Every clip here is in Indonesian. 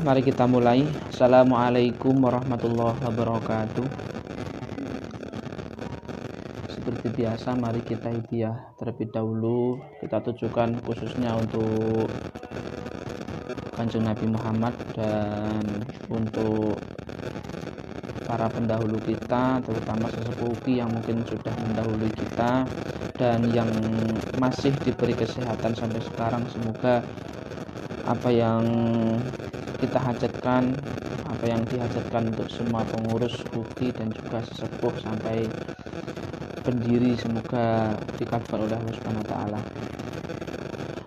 mari kita mulai. Assalamualaikum warahmatullahi wabarakatuh. Seperti biasa, mari kita hidayah terlebih dahulu. Kita tujukan khususnya untuk Kanjeng Nabi Muhammad dan untuk para pendahulu kita, terutama sesepuh yang mungkin sudah mendahului kita dan yang masih diberi kesehatan sampai sekarang. Semoga apa yang kita hajatkan, apa yang dihajatkan untuk semua pengurus UKI dan juga sesepuh sampai pendiri, semoga dikabulkan oleh Allah Subhanahu wa taala.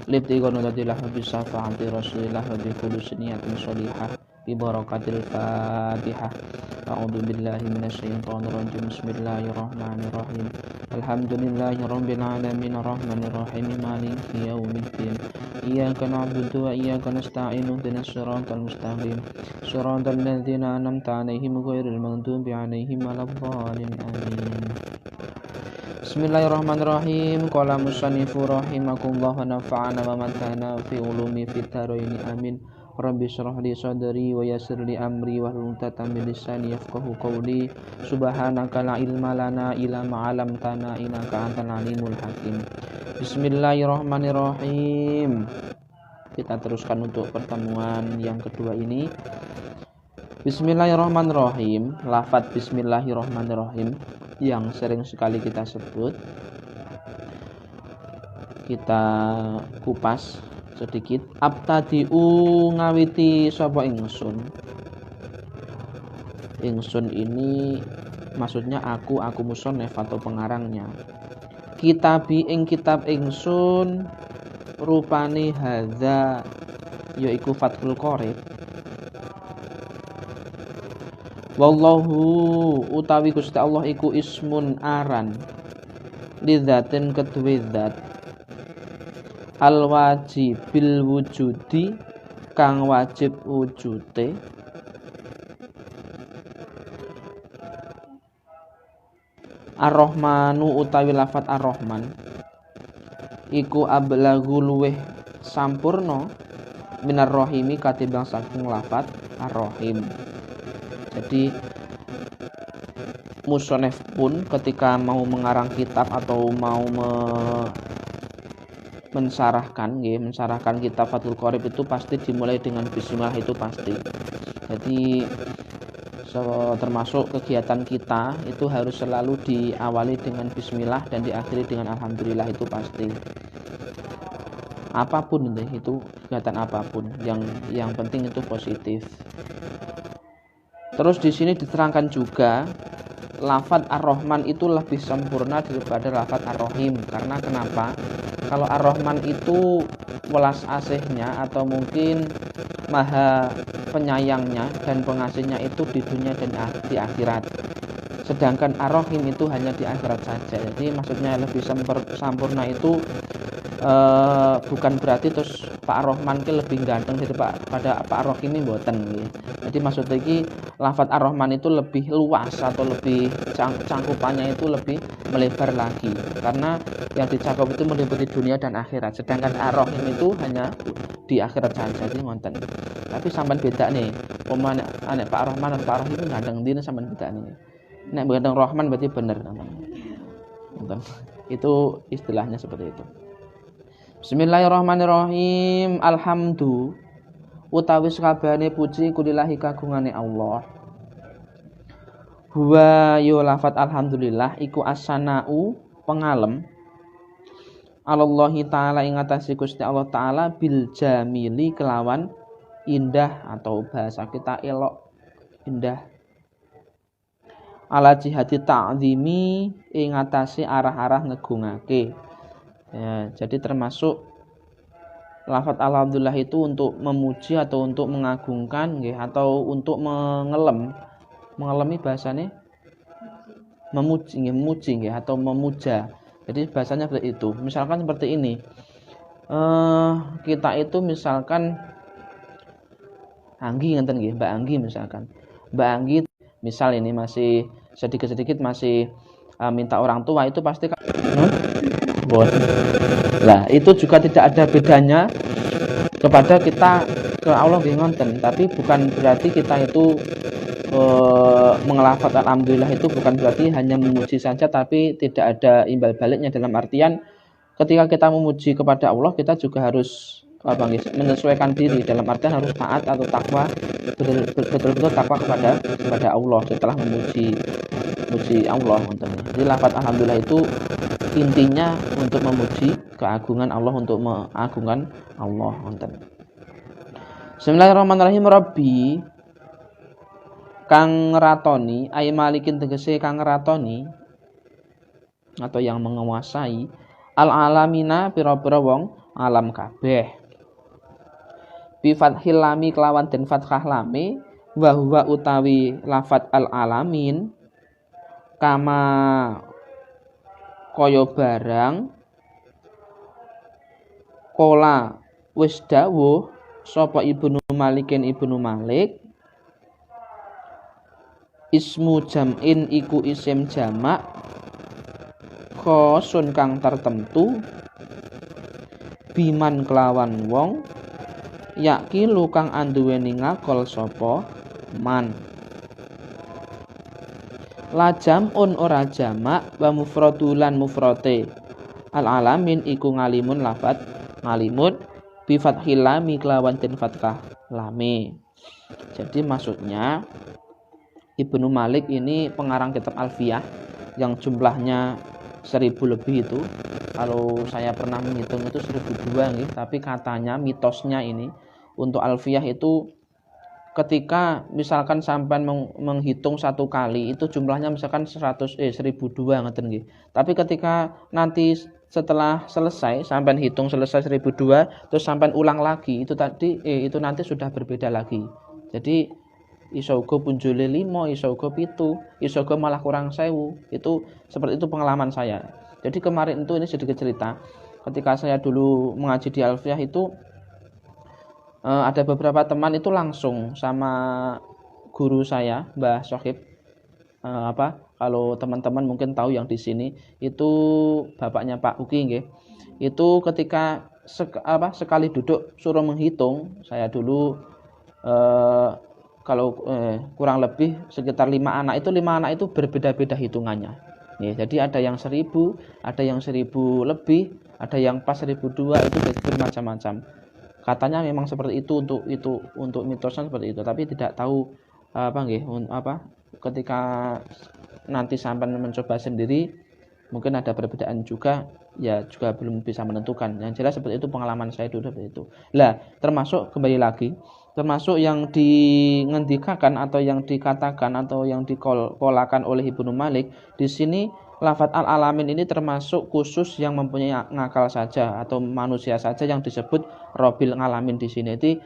Libti qanutatillah wa bisafa'ati rasulillah wa bi khulusi niyatin sholihah bi barakatil Fatihah. A'udzu billahi minasyaitonir rajim. Bismillahirrahmanirrahim. Alhamdulillahirabbil alamin arrahmanir rahim maliki yaumiddin. Iyyaka na'budu wa iyyaka nasta'in ihdinas siratal mustaqim. Shiratal ladzina an'amta 'alaihim ghairil maghdubi 'alaihim waladdallin. Amin. Bismillahirrahmanirrahim. Qala musannifu rahimakumullah wa nafa'ana wa matana fi ulumi fid dharain. Amin. Rabbi shrah li sadri wa yassir li amri wahlul 'uqdatam min lisani yafqahu qawli. Subhanaka la ilma lana illa ma 'allamtana innaka antal alimul hakim. Bismillahirrahmanirrahim. Kita teruskan untuk pertemuan yang kedua ini. Bismillahirrahmanirrahim. Lafaz bismillahirrahmanirrahim yang sering sekali kita sebut, kita kupas sedikit. Abtadi'u ngawiti sapa ingsun. Ingsun ini maksudnya aku musannif atau pengarangnya. Kitabi ing kitab ingsun rupane hadza yaiku Fathul Qorib. Wallahu utawi Gusti Allah iku ismun aran lidzatin kedue zat al wajibil wujudi kang wajib wujute Ar-Rahmanu utawi lafat Ar-Rahman iku ablagu luweh sampurna minar rahimi katimbang saking lafat Ar-Rahim. Jadi musonef pun ketika mau mengarang kitab atau mau mensarahkan kitab Fathul Qorib itu pasti dimulai dengan bismillah, itu pasti. Jadi termasuk kegiatan kita itu harus selalu diawali dengan bismillah dan diakhiri dengan alhamdulillah, itu pasti. Apapun itu kegiatan apapun, yang penting itu positif. Terus di sini diterangkan juga lafaz Ar-Rahman itu lebih sempurna daripada lafaz Ar-Rahim. Karena kenapa? Kalau Ar-Rahman itu welas asihnya atau mungkin maha penyayangnya dan pengasihnya itu di dunia dan di akhirat. Sedangkan Ar-Rahim itu hanya di akhirat saja. Jadi maksudnya lebih sempurna itu bukan berarti terus Pak Ar-Rahman ki lebih ganteng daripada Pak Ar-Rahim ini mboten nggih. Jadi maksudnya iki lafaz Ar-Rahman itu lebih luas atau lebih cangkupannya itu lebih melebar lagi, karena yang dicakup itu meliputi dunia dan akhirat. Sedangkan Ar-Rahim itu hanya di akhirat saja, jadi wonten. Tapi sampean beda nih, pemane anek Pak Ar-Rahman dan Pak Ar-Rahim itu ganteng ndine sampean beda nih. Nek ganteng Rahman berarti bener namanya. Itu istilahnya seperti itu. Bismillahirrahmanirrahim. Alhamdu utawi sakabehane puji kulillahi kagungane Allah. Huwa yo lafat alhamdulillah iku as-sana'u pengalem Allahi taala ing atase Gusti Allah taala bil jamili kelawan indah, atau bahasa kita elok, indah. Ala jihati ta'zimi ing atase arah-arah ngegungake. Ya, jadi termasuk lafaz alhamdulillah itu untuk memuji atau untuk mengagungkan nggih, atau untuk mengelemi bahasanya memuji nggih, atau memuja. Jadi bahasanya seperti itu. Misalkan seperti ini. Kita itu misalkan Anggi ngenten nggih, Mbak Anggi misalkan. Mbak Anggi misal ini masih sedikit-sedikit masih minta orang tua, itu pasti Nah, itu juga tidak ada bedanya kepada kita ke Allah nggih ngoten, tapi bukan berarti kita itu mengelafat alhamdulillah itu bukan berarti hanya memuji saja tapi tidak ada imbal baliknya, dalam artian ketika kita memuji kepada Allah kita juga harus menyesuaikan diri, dalam artian harus taat atau takwa, betul-betul takwa kepada Allah setelah memuji Allah. Jadi lafaz alhamdulillah itu intinya untuk memuji keagungan Allah, untuk mengagungkan Allah. Bismillahirrahmanirrahim. Rabbi kang ngeratoni, ay malikin tegese kang ngeratoni atau yang menguasai, al alamina pira-pira wong alam kabeh. Bi fathil lami kelawan den fathah lami, wa huwa utawi lafat al alamin kama kaya barang kola wis dawuh sapa Ibnu Malikin Ibnu Malik, ismu jam'in iku isim jamak khosun kang tertentu, biman kelawan wong yakilu kang anduweni ngakol sapa man. La jam'un ora jamak, wa mufradulan mufrate al alamin iku ngalimun lafat ngalimun bi fathil lami kelawan den fathah lami. Jadi maksudnya Ibnu Malik ini pengarang kitab Alfiyah yang jumlahnya 1000 lebih itu. Kalau saya pernah menghitung itu 1002 nih, tapi katanya mitosnya ini untuk Alfiyah itu ketika misalkan sampai menghitung satu kali itu jumlahnya misalkan 1002 ngeten nggih. Tapi ketika nanti setelah selesai sampai hitung selesai 1002 terus sampai ulang lagi itu itu nanti sudah berbeda lagi. Jadi iso uga punjule 5, iso uga 7, iso uga malah kurang 1000. Itu seperti itu pengalaman saya. Jadi kemarin itu ini sedikit cerita. Ketika saya dulu mengaji di Alfiyah itu ada beberapa teman itu langsung sama guru saya, Mbah Sohib. Kalau teman-teman mungkin tahu yang di sini itu bapaknya Pak Uki nggih. Itu ketika sekali duduk suruh menghitung, saya dulu kurang lebih sekitar 5 anak itu berbeda-beda hitungannya. Ya, jadi ada yang 1000, ada yang 1000 lebih, ada yang pas 1002, itu bermacam-macam. Katanya memang seperti itu untuk mitosnya seperti itu, tapi tidak tahu ketika nanti sampai mencoba sendiri mungkin ada perbedaan juga, ya juga belum bisa menentukan. Yang jelas seperti itu pengalaman saya dulu seperti itu. Lah, termasuk kembali lagi termasuk yang dingendikakan atau yang dikatakan atau yang dikolakan oleh Ibnu Malik di sini, lafaz al-alamin ini termasuk khusus yang mempunyai ngakal saja atau manusia saja yang disebut robil ngalamin di sini. Jadi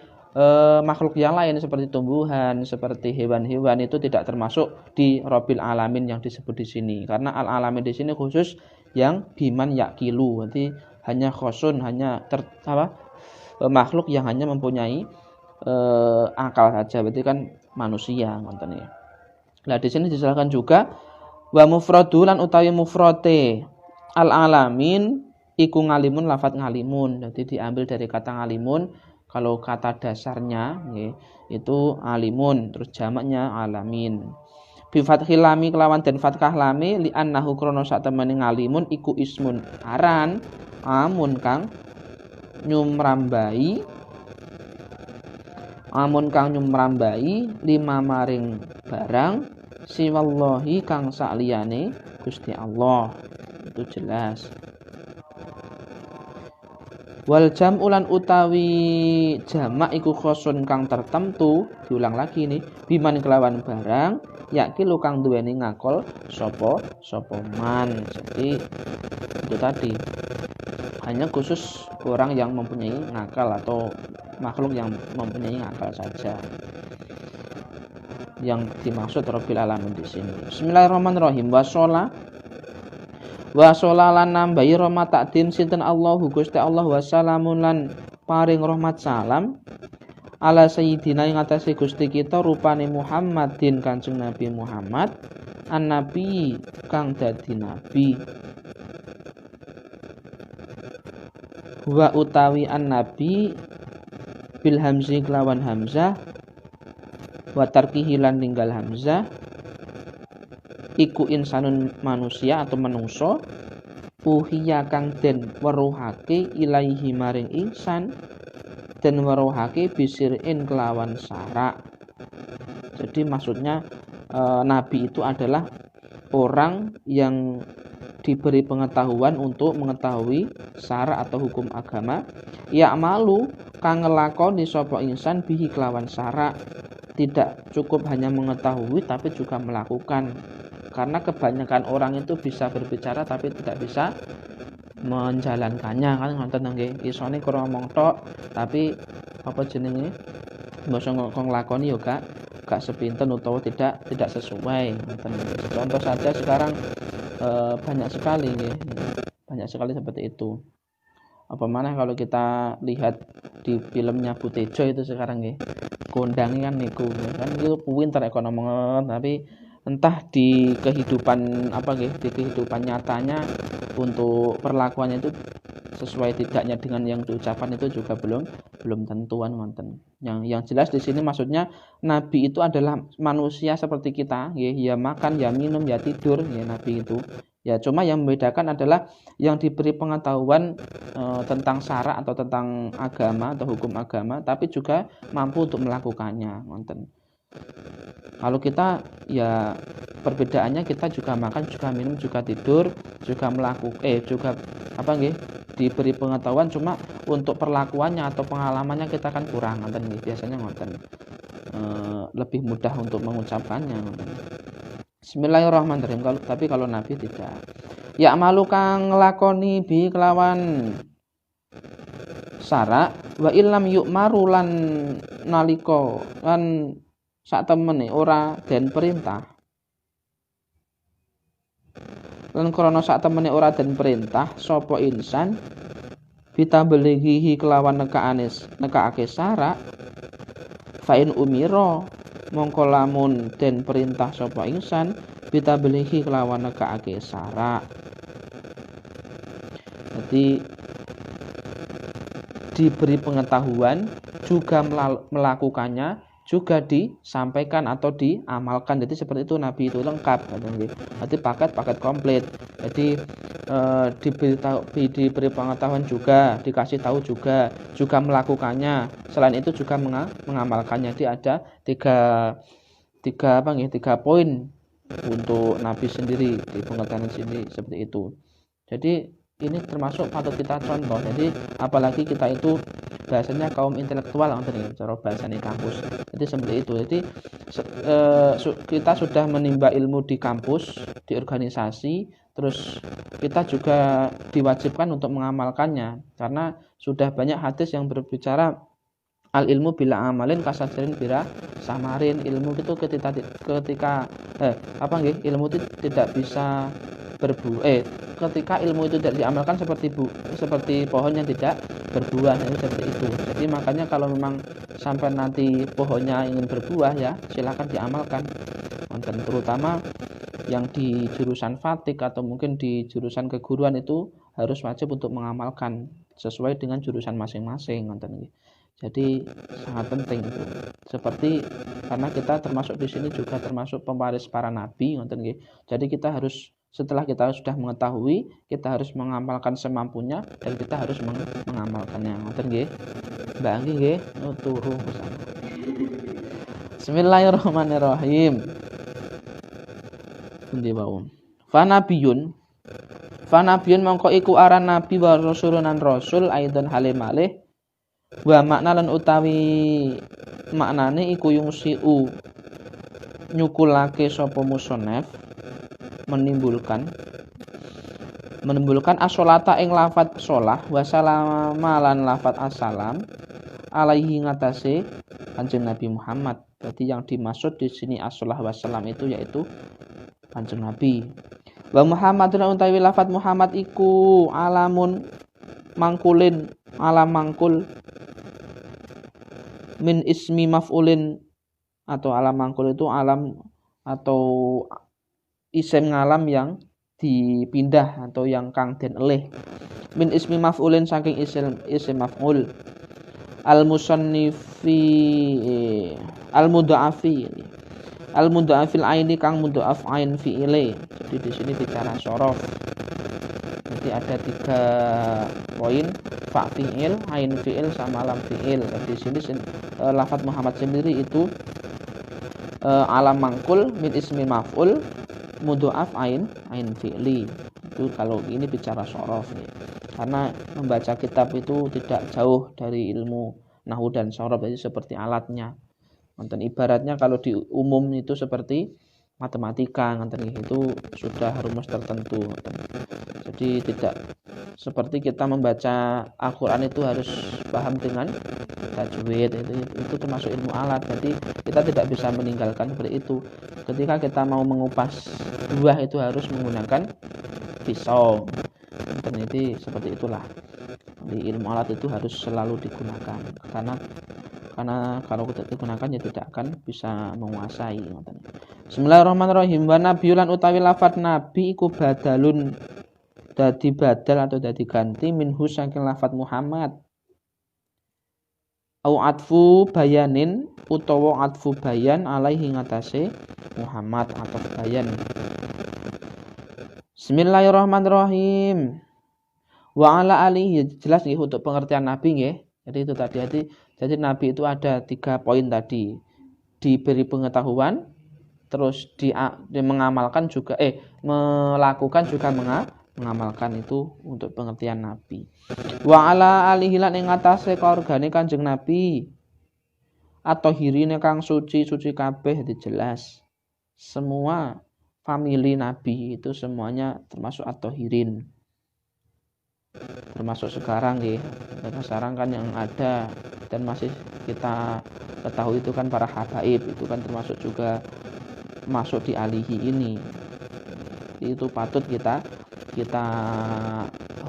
makhluk yang lain seperti tumbuhan, seperti hewan-hewan itu tidak termasuk di robil alamin yang disebut di sini, karena al-alamin di sini khusus yang biman yakilu. Jadi hanya khosun, hanya makhluk yang hanya mempunyai akal saja, berarti kan manusia ngoten ya. Nah, di sini dijelaskan juga wa mufradulan utawi mufrate al alamin iku ngalimun lafat ngalimun. Jadi diambil dari kata ngalimun. Kalau kata dasarnya itu alimun, terus jamaknya alamin. Bi fathil lami kelawan den fathah lami li annahu krana sak temene ngalimun iku ismun aran amun kang nyumrambai lima maring barang siwallahi kang sakliyane Gusti Allah. Itu jelas. Wal jam'ulan utawi jamak iku khosun kang tertentu, diulang lagi nih, biman kelawan barang yakilu kang duweni ngakol sapa man. Jadi itu tadi hanya khusus orang yang mempunyai ngakal atau makhluk yang mempunyai ngakal saja yang dimaksud Rabbil alamin di sini. Bismillahirrahmanirrahim. Wa sholla lan nambahi rahmat takdim sinten Allahu Gusti Allah wa salamun lan paring rahmat salam ala sayyidina ing atase Gusti kita rupane Muhammadin Kanjeng Nabi Muhammad an-nabi kang dadi nabi. Wa utawi an-nabi bil hamzi kelawan hamzah wa tarkihi lan ninggal hamzah iku insanun manusia atau menungso uhiya kang den weruhake ilaihi maring insan den weruhake bisirin kelawan syarak. Jadi maksudnya nabi itu adalah orang yang diberi pengetahuan untuk mengetahui syarak atau hukum agama, ya malu kang ngelakoni sapa insan bihi kelawan syarak. Tidak cukup hanya mengetahui tapi juga melakukan. Karena kebanyakan orang itu bisa berbicara tapi tidak bisa menjalankannya, kan ngoten nggih. Isone karo ngomong tok tapi apa jenenge mbasa nglakoni yo gak sepinten utawa tidak sesuai. Contoh saja sekarang banyak sekali nggih. Banyak sekali seperti itu. Apa mana kalau kita lihat di filmnya Bu Tejo itu sekarang nggih. Kondangnya kan niku kan itu pinter ekonomi tapi entah di kehidupan di kehidupan nyatanya untuk perlakuannya itu sesuai tidaknya dengan yang diucapkan itu juga belum tentuan ngonten. Yang jelas di sini maksudnya nabi itu adalah manusia seperti kita, ya makan, ya minum, ya tidur, ya nabi itu. Ya cuma yang membedakan adalah yang diberi pengetahuan tentang syarak atau tentang agama atau hukum agama, tapi juga mampu untuk melakukannya ngonten. Kalau kita ya perbedaannya kita juga makan, juga minum, juga tidur, juga diberi pengetahuan, cuma untuk perlakuannya atau pengalamannya kita kan kurang ngonten nggih. Biasanya ngonten. Lebih mudah untuk mengucapkannya ngonten. Bismillahirrahmanirrahim. Tapi kalau nabi tidak. Ya malu kang nglakoni bi kelawan syarak wa illam yu'maru lan nalika lan sak temene ora den perintah. Lan krana sak temene ora den perintah sapa insan bitablighihi kelawan nekake syarak fa in umira mongko lamun den perintah sapa insan bitablighi kelawan nekake syarak. Jadi diberi pengetahuan juga melakukannya juga disampaikan atau diamalkan. Jadi seperti itu nabi itu lengkap. Jadi paket komplit. Jadi diberi pengetahuan juga, dikasih tahu juga melakukannya. Selain itu juga mengamalkannya. Jadi ada tiga poin untuk nabi sendiri di pengetahuan sendiri seperti itu. Jadi ini termasuk patut kita contoh. Jadi apalagi kita itu bahasanya kaum intelektual cara bahasanya kampus. Jadi seperti itu. Jadi kita sudah menimba ilmu di kampus, di organisasi, terus kita juga diwajibkan untuk mengamalkannya karena sudah banyak hadis yang berbicara al ilmu bila amalin kasajarin bila samarin. Ilmu itu ilmu itu tidak bisa ketika ilmu itu tidak diamalkan seperti pohon yang tidak berbuah, seperti itu. Jadi makanya kalau memang sampai nanti pohonnya ingin berbuah ya silakan diamalkan. Dan terutama yang di jurusan fatik atau mungkin di jurusan keguruan itu harus wajib untuk mengamalkan sesuai dengan jurusan masing-masing. Jadi sangat penting itu. Seperti karena kita termasuk di sini juga termasuk pewaris para nabi. Jadi kita harus setelah kita sudah mengetahui, kita harus mengamalkan semampunya dan kita harus mengamalkannya. Ngoten nggih. Mbak Anggi nggih turu bersama. Bismillahirrahmanirrahim. Pundi wau. Fanabiyun mongko iku aran nabi wa rasulunan rasul aidan halim malih wa makna lan utawi maknane iku yungsiu nyukulake sapa musannaf menimbulkan as-sholata ing lafat sholah wa salama lan lafat as-salam alaihi ngatasé Kanjeng Nabi Muhammad. Berarti yang dimaksud di sini as-sholah wa salam itu yaitu Kanjeng Nabi. Wa Muhammadun utawi lafat Muhammad iku alamun mangkulin alam mangkul min ismi maf'ulin atau alam mangkul itu alam atau isim ngalam yang dipindah atau yang kang den elih min ismi maf'ulin saking isim maf'ul al-musannifi al-mudha'afil aini kang mudha'af ain fi'ile. Jadi di sini bicara sorof. Jadi ada 3 poin, fa fi'il, ain fi'il sama lam fi'il. Di sini lafadz Muhammad sendiri itu alam mangkul min ismi maf'ul mudha'af ain fi'li. Itu kalau ini bicara sorof nih. Karena membaca kitab itu tidak jauh dari ilmu nahwu dan sorof, jadi seperti alatnya. Nonton ibaratnya kalau di umum itu seperti matematika, nonton itu sudah rumus tertentu. Jadi tidak seperti kita membaca Al-Qur'an itu harus paham dengan tajwid, itu termasuk ilmu alat. Jadi kita tidak bisa meninggalkan seperti itu. Ketika kita mau mengupas buah itu harus menggunakan pisau. Itu seperti itulah. Di ilmu alat itu harus selalu digunakan karena kalau tidak digunakan ya tidak akan bisa menguasai. Bismillahirrahmanirrahim. Wa nabiyulan utawi lafadz nabi iku badalun, dadi badal atau dadi ganti minhu saking lafadz Muhammad. Au atfu bayanin utawa atfu bayan alaihi ngatasé Muhammad atau bayan. Bismillahirrahmanirrahim. Wa ala alihi, jelas nggih untuk pengertian nabi nggih. Jadi itu tadi jadi nabi itu ada 3 poin tadi. Diberi pengetahuan, terus mengamalkan juga melakukan juga mengamalkan, itu untuk pengertian nabi. Wa ala alihi lan ing atase kaurgane Kanjeng Nabi atau hirine kang suci kabeh dijelas. Semua famili nabi itu semuanya termasuk at-thahirin. Termasuk sekarang ya. Karena sekarang kan yang ada dan masih kita ketahui itu kan para habaib, itu kan termasuk juga masuk di alihi ini. Itu patut kita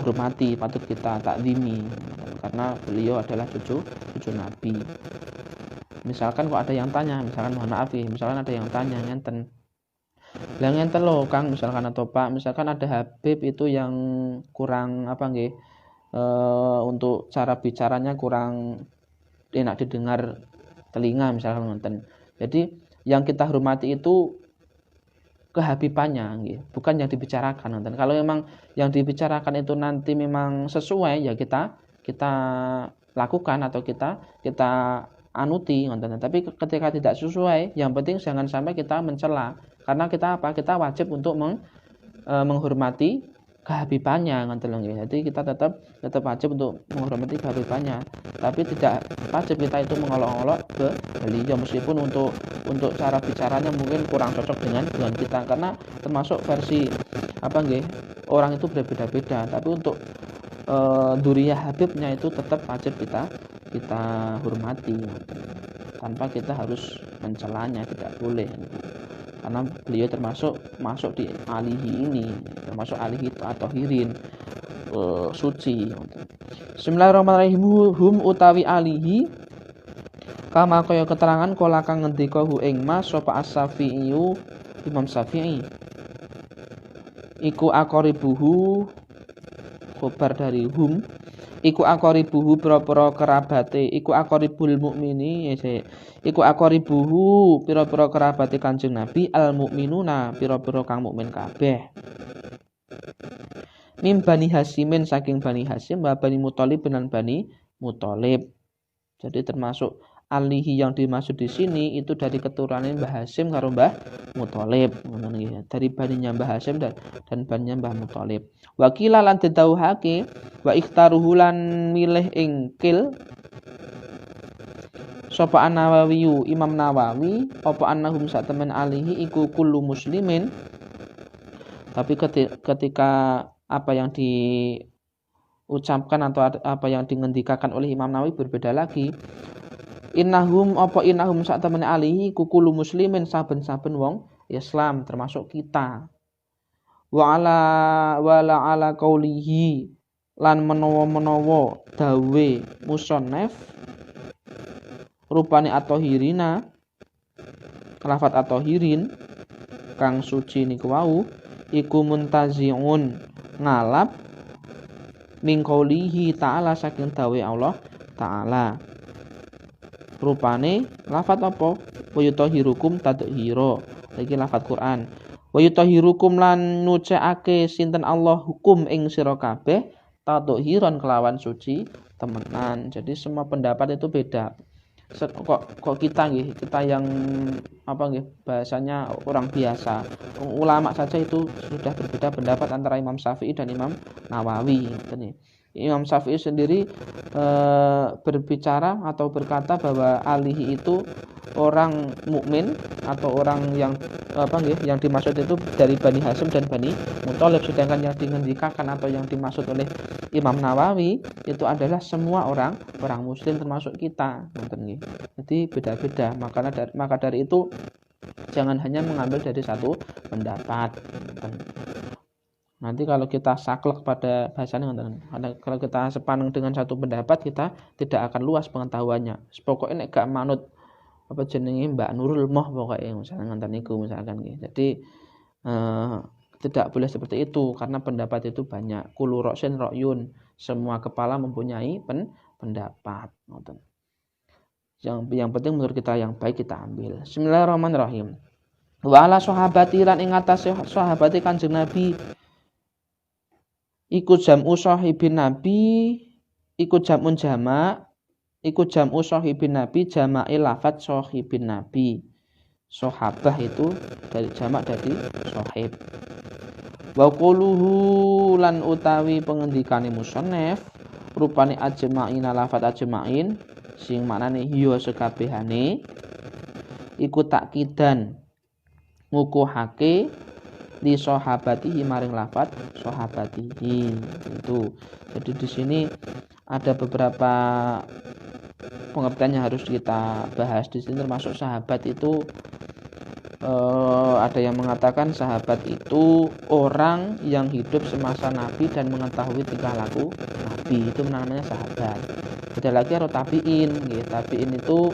hormati, patut kita takzimi karena beliau adalah cucu Nabi. Misalkan kok ada yang tanya, misalkan mohon maaf ya, misalkan ada yang tanya ngenten. Lah ngenten loh Kang, misalkan atau Pak, misalkan ada habib itu yang kurang untuk cara bicaranya kurang enak didengar telinga misalkan ngenten. Jadi yang kita hormati itu kehabibannya, bukan yang dibicarakan. Dan kalau memang yang dibicarakan itu nanti memang sesuai, ya kita lakukan atau kita anuti. Tapi ketika tidak sesuai, yang penting jangan sampai kita mencela. Karena kita wajib untuk menghormati kehabibannya. Jadi kita tetap wajib untuk menghormati kehabibannya. Tapi tidak wajib kita itu mengolok-olok ke beliau, meskipun untuk cara bicaranya mungkin kurang cocok dengan kita, karena termasuk versi orang itu berbeda-beda. Tapi untuk duriyah habibnya itu tetap wajib kita hormati tanpa kita harus mencelanya, tidak boleh. Karena beliau masuk di alihi ini, termasuk alihi atau hirin suci. Bismillahirrahmanirrahim. Hum utawi alihi kama kaya keterangan kala kang ngendika hu ing mas sapa as-Syafi'i, Imam Syafi'i iku aqaribuhu, khabar dari hum iku aqaribuhu pira-pira kerabate, iku aqaribul mukmini iku aqaribuhu pira-pira kerabate Kanjeng Nabi, al mukminuna pira-pira kang mukmin kabeh. Mim Bani Hasimin, saking Bani Hasim, wa Bani Muthalib dan Bani Muthalib. Jadi termasuk alihi yang dimaksud di sini itu dari keturunan Mbah Hasim karo Mbah Muthalib. Dari baninya Mbah Hasim dan baninya Mbah Muthalib. Wa qila lan didhawuhake wa ikhtaruhu lan milih ingkil sapa An-Nawawi, Imam Nawawi, apa annahum sak temen alihi iku kullu muslimin. Tapi ketika apa yang diucapkan atau apa yang dingendikakan oleh Imam Nawawi berbeda lagi. Innahum sak temen alihi kukulu muslimin, saben-saben wong Islam termasuk kita. Wa ala qaulihi lan menawa dawe musannaf rupane at-thahirina, lafat at-thahirin kang suci niku wau iku muntazi'un, ngalap min qaulihi ta'ala, saking dawe Allah Ta'ala. rupane lafat apa? Wa yutahhirukum tadhira. Iki lafat Quran. Wa yutahhirukum lan nucekake sinten Allah hukum ing sira kabeh tadhiran kelawan suci temenan. Jadi semua pendapat itu beda. Kok kita nggih, kita yang apa nggih, bahasanya orang biasa. Ulama saja itu sudah berbeda pendapat antara Imam Syafi'i dan Imam Nawawi. Imam Syafi'i sendiri berbicara atau berkata bahwa alihi itu orang mukmin atau orang yang apa nggih, yang dimaksud itu dari Bani Hasyim dan Bani Muthalib, sedangkan yang dingendikakan atau yang dimaksud oleh Imam Nawawi itu adalah semua orang muslim termasuk kita, ngoten nggih. Jadi beda-beda, maka dari itu jangan hanya mengambil dari satu pendapat. Nanti kalau kita saklek pada bahasanya, kalau kita sepaneng dengan satu pendapat, kita tidak akan luas pengetahuannya. Pokoknya nek gak manut apa jenenge Mbak Nurul Moh pokoknya misalnya nganten niku misalkan nggih. Jadi tidak boleh seperti itu karena pendapat itu banyak. Kullu ra'sin ra'yun, semua kepala mempunyai pendapat, ngoten. Yang penting menurut kita yang baik kita ambil. Bismillahirrahmanirrahim. Wa ala sahabati lan ing atase sahabate Kanjeng Nabi iku jam'u sahibin Nabi, iku jam'un jama', iku jam'u sahibin Nabi, jama'il lafadz sahibin Nabi. Sahabah itu dari jamak dari sahib. Wa quluhu lan utawi pengendikane musannaf rupane ajma'ina lafadz ajma'in sing maknane ya sekabehane iku takkidan ngukuhake di sahabatihi maring lafadz sahabatihi itu. Jadi di sini ada beberapa pengertian yang harus kita bahas di sini, termasuk sahabat itu ada yang mengatakan sahabat itu orang yang hidup semasa Nabi dan mengetahui tingkah laku Nabi, itu namanya sahabat. Beda lagi karo tabiin, gitu. Tabiin itu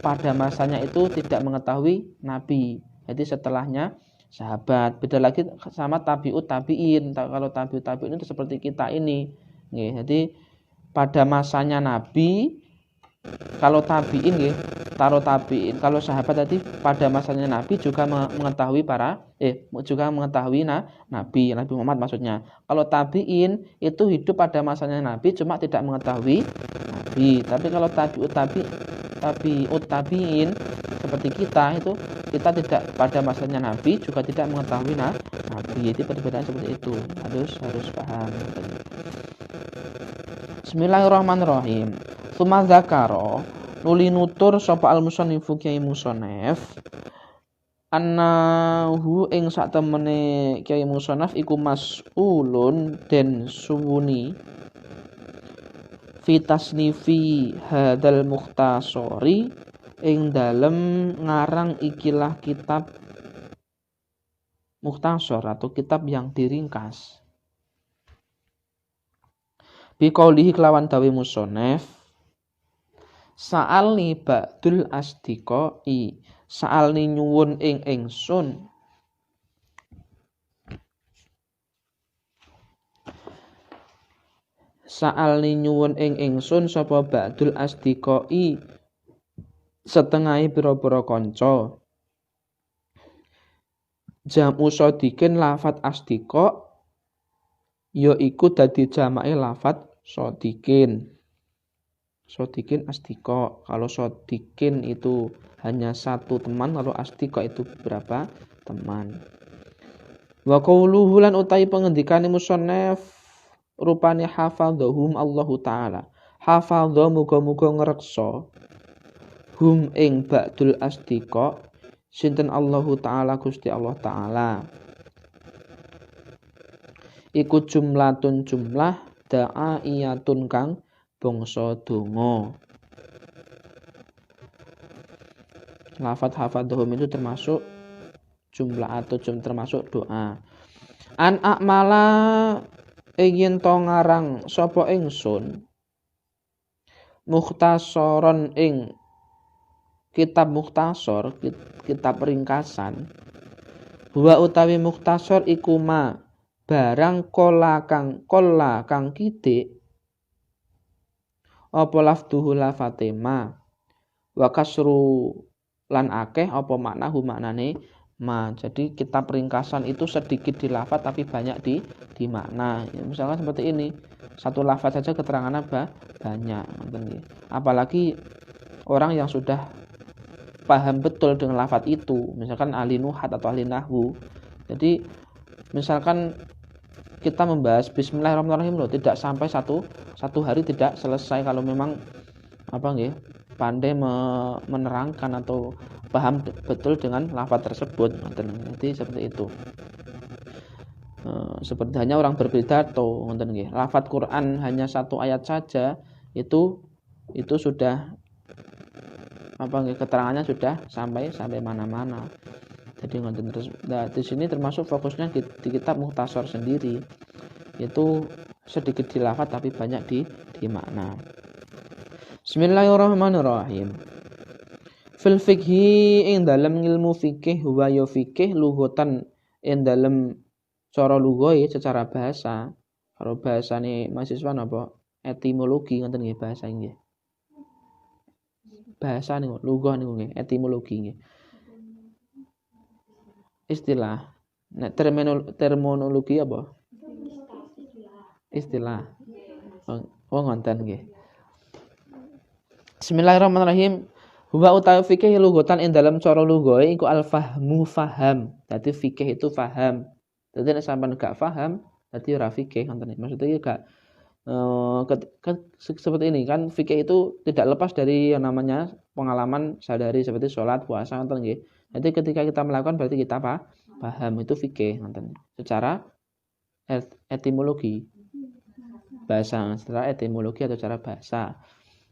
pada masanya itu tidak mengetahui Nabi, jadi setelahnya sahabat. Beda lagi sama tabiut tabiin. Kalau tabiut tabiin itu seperti kita ini, gitu. Jadi pada masanya Nabi, kalau tabiin nggih, tabiin. Kalau sahabat tadi pada masanya Nabi juga mengetahui juga mengetahui Nabi Muhammad maksudnya. Kalau tabiin itu hidup pada masanya Nabi cuma tidak mengetahui Nabi. Tapi kalau tabiut tabiin seperti kita itu, kita tidak pada masanya Nabi juga tidak mengetahui Nabi. Jadi perbedaan seperti itu. Harus paham. Bismillahirrahmanirrahim. Tsumma dzakara nuli nutur sapa al-musannifu Kyai Musannaf annahu ing sak temene Kyai Musannaf iku mas'ulun den suwuni fi tasnifi hadzal mukhtasari ing dalem ngarang ikilah kitab mukhtasar atau kitab yang diringkas. Biqaulihi kelawan dawe musannaf sa'alni ba'dul asdiqai, sa'alni nyuwun ing ingsun sa'alni nyuwun ing ingsun sapa ba'dul asdiqai setengahe pira-pira kanca. Jam'u shadiqin lafat asdiqa ya iku dadi jamake lafat shadiqin. Shadiqin asdiqa. Kalau shadiqin itu hanya satu teman, kalau asdiqa itu beberapa teman. Wa qauluhu lan utai pengendikane musannaf rupane hafadzahum Allahu taala. Hafadza muga-muga ngreksa hum ing ba'dul asdiqa sinten Allahu taala Gusti Allah taala. Iku jumlatun jumlah da'iyatun kang bangsa donga. Lafaz hafadzahum itu termasuk jumlah atau termasuk doa. An akmala ingin to ngarang sapa ingsun mukhtasaron ing kitab mukhtasar, kitab ringkasan. Wa utawi mukhtasar iku ma barang kola kang kidik apa lafduhu lafate ma wa kasru lan akeh apa maknahu maknane ma. Jadi kitab ringkasan itu sedikit di lafaz tapi banyak di makna. Ya, misalkan seperti ini, satu lafaz saja keterangannya banyak. Apalagi orang yang sudah paham betul dengan lafaz itu, misalkan ahli nuhat atau ahli nahwu. Jadi misalkan kita membahas bismillahirrahmanirrahim loh, tidak sampai satu hari tidak selesai kalau memang pandai menerangkan atau paham betul dengan lafaz tersebut. Jadi seperti itu. Seperti hanya orang berpidato, lafaz Quran hanya satu ayat saja itu sudah keterangannya sudah sampai mana-mana. Jadi di sini termasuk fokusnya di kitab Mukhtasar sendiri, itu sedikit di lafaz tapi banyak di makna. Bismillahirrahmanirrahim. Fil fikhi ing dalem ilmu fikih wa ya fikih lughatan ing dalem cara lughae secara bahasa. Kalau bahasane mahasiswa napa? Etimologi ngoten nggih bahasa nggih. Bahasa niku lughah niku nggih, etimologi nggih. Istilah. Nek terminologi apa? Istilah. Oh ngoten nggih. Bismillahirrahmanirrahim. Huwa utawi fikih lughatan ing dalam cara lughae iku al-fahmu faham. Dadi fikih itu faham. Dadi nek sampean gak faham, dadi ora fikih ngoten. Maksudnya gak seperti ini kan, fikih itu tidak lepas dari yang namanya pengalaman sadari seperti sholat, puasa ngoten nggih. Jadi ketika kita melakukan berarti kita paham, itu fikih ngoten. Secara etimologi bahasa, secara etimologi atau cara bahasa.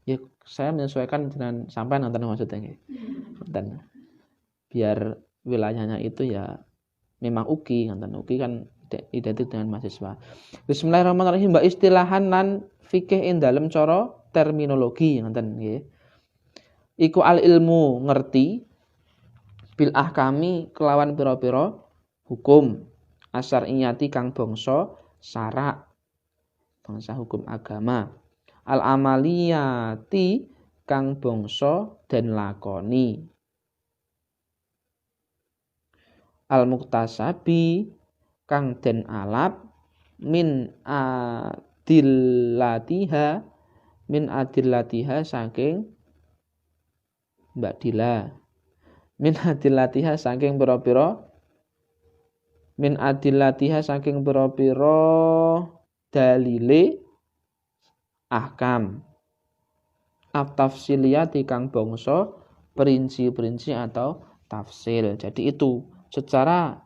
Ya saya menyesuaikan dengan sampean ngoten maksudnya nggih. Dan biar wilayahnya itu ya memang UKI ngoten. UKI kan identik dengan mahasiswa. Bismillahirrahmanirrahim. Mbak istilahan lan fikih ing dalem cara terminologi ngoten nggih. Iku al ilmu ngerti bil ahkami kelawan pira-pira hukum asar inyati kang bangsa syarak, bangsa hukum agama, al amaliyati kang bangsa den lakoni, al muktasabi kang den alap, min adillatiha saking Mbak Dila, min adillatiha saking pira-pira dalile ahkam, at-tafsiliyati kang bangsa perinci-perinci atau tafsil. Jadi itu secara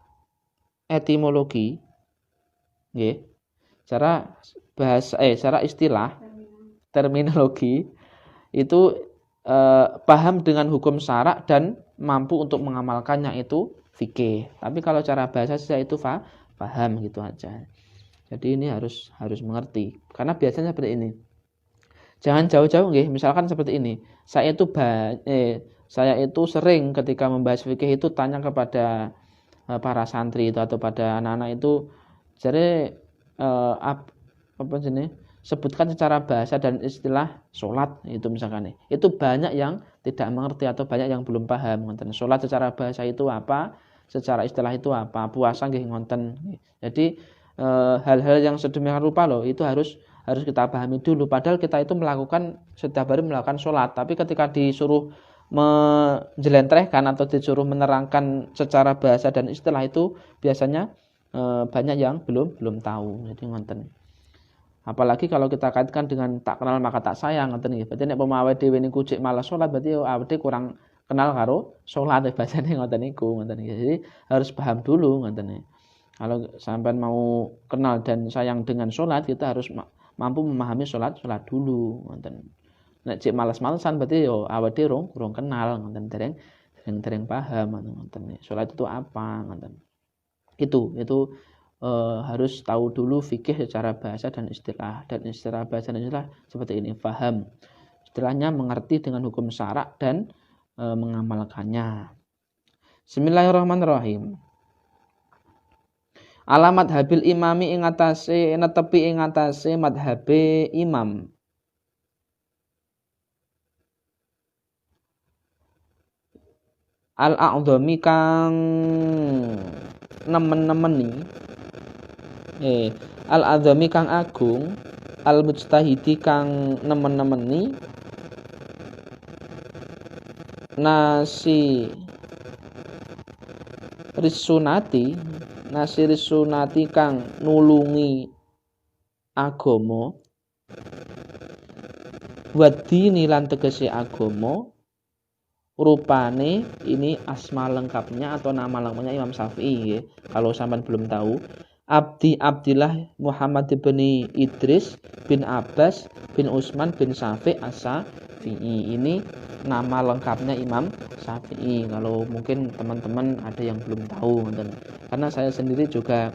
etimologi nggih, secara bahasa secara istilah terminologi itu paham dengan hukum syarak dan mampu untuk mengamalkannya itu fikih. Tapi kalau cara bahasa saya itu paham gitu aja. Jadi ini harus mengerti. Karena biasanya seperti ini. Jangan jauh-jauh nggih, misalkan seperti ini. Saya itu sering ketika membahas fikih itu tanya kepada para santri itu atau pada anak-anak itu, jadi sebutkan secara bahasa dan istilah sholat itu misalkan itu banyak yang tidak mengerti atau banyak yang belum paham ngoten. Sholat secara bahasa itu apa, secara istilah itu apa, puasa nggih ngoten. Jadi hal-hal yang sedemikian rupa loh itu harus kita pahami dulu. Padahal kita itu melakukan setiap hari melakukan sholat, tapi ketika disuruh menjelentrehkan atau disuruh menerangkan secara bahasa dan istilah itu biasanya banyak yang belum tahu. Jadi ngoten. Apalagi kalau kita kaitkan dengan tak kenal maka tak sayang ngoten nggih. Berarti nek pemawe dhewe niku cek malas salat berarti awake kurang kenal karo salat bacane ngoten niku ngoten nggih. Jadi harus paham dulu ngoten. Kalau sampean mau kenal dan sayang dengan salat, kita harus mampu memahami salat dulu ngoten. Nek cek malas-malesan berarti yo awake urung kenal ngoten, dereng paham ngoten. Salat itu apa ngoten. Itu harus tahu dulu fikih secara bahasa dan istilah. Dan istilah bahasa dan istilah seperti ini, faham. Istilahnya mengerti dengan hukum syarak dan mengamalkannya. Bismillahirrahmanirrahim. Alamat habil imami ing atase netepi ing atase madhabe imam. al-a'dhami kang nemen-nemeni al-a'dhami kang agung, al-mujtahidi kang nemen-nemeni, nasi risunati kang nulungi agama, wadini lan tegese agama, rupane ini asma lengkapnya atau nama lengkapnya Imam Syafi'i ya. Kalau sampean belum tahu, Abdillah Muhammad bin Idris bin Abbas bin Utsman bin Syafi' As-Syafi'i. Ini nama lengkapnya Imam Syafi'i. Kalau mungkin teman-teman ada yang belum tahu ngoten. Karena saya sendiri juga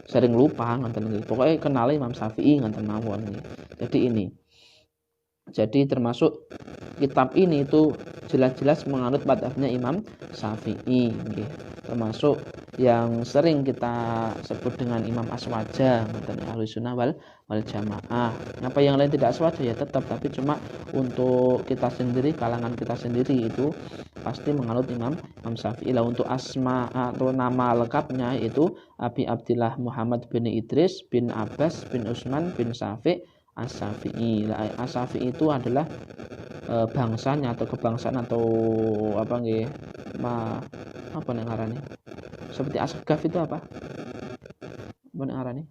sering lupa ngoten nggih. Pokoke kenal Imam Syafi'i ngoten mawon nggih. Jadi termasuk kitab ini itu jelas-jelas menganut madhabnya Imam Syafi'i nggih. Termasuk yang sering kita sebut dengan Imam Aswaja ngoten Ahlussunnah wal Jamaah. Apa yang lain tidak aswaja ya tetap, tapi cuma untuk kita sendiri, kalangan kita sendiri itu pasti menganut Imam Syafi'i. Lah untuk asma atau nama lengkapnya itu Abi Abdillah Muhammad bin Idris bin Abbas bin Utsman bin Syafi' As-Syafi'i. As-Syafi'i itu adalah bangsanya atau kebangsaan atau apa nggih, apa nek ngarani? Seperti Asgaf itu apa? Apa nek ngarani?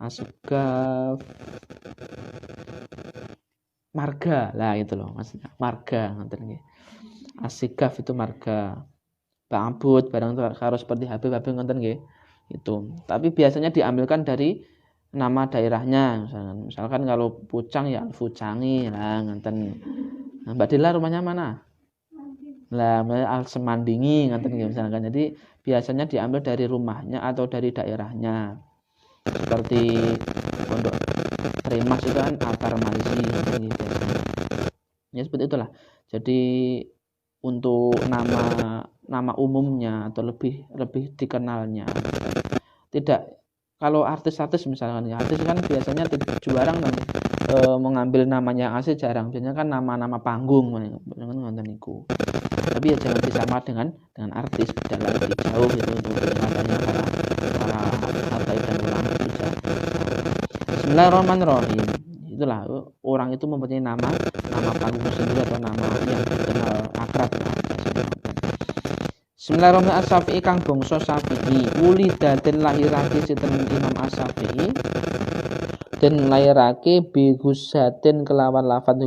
Asgaf marga. Lah itu loh maksudnya. Marga ngoten nggih. Asgaf itu marga. Ba'bud barang karo seperti Habib ngoten nggih. Itu. Tapi biasanya diambilkan dari nama daerahnya, misalkan kalau Pucang ya Fucangi lah ngoten. Nah, Mbak Dila rumahnya mana? Lah Al-Semandingi ngoten nggih misalkan. Jadi biasanya diambil dari rumahnya atau dari daerahnya. Seperti Pondok Remas itu kan Akar Malisi gitu. Ya seperti itulah. Jadi untuk nama umumnya atau lebih dikenalnya tidak. Kalau artis-artis misalkan ya, artis kan biasanya jarang mengambil namanya asli, jarang. Biasanya kan nama-nama panggung ngoten niku. Tapi ya jangan disama dengan artis, beda lagi jauh itu untuk namanya para habaib dan ulama itu. Bismillahirrahmanirrahim. Itulah orang itu mempunyai nama panggung sendiri atau nama yang dikenal akrab. Bismillahirrahmanirrahim. As-Syafi'i kang bangsa Syafi'i, ulida den lahirake sinten Imam As-Syafi'i, den lahirake bi Gusatin kelawan lafadz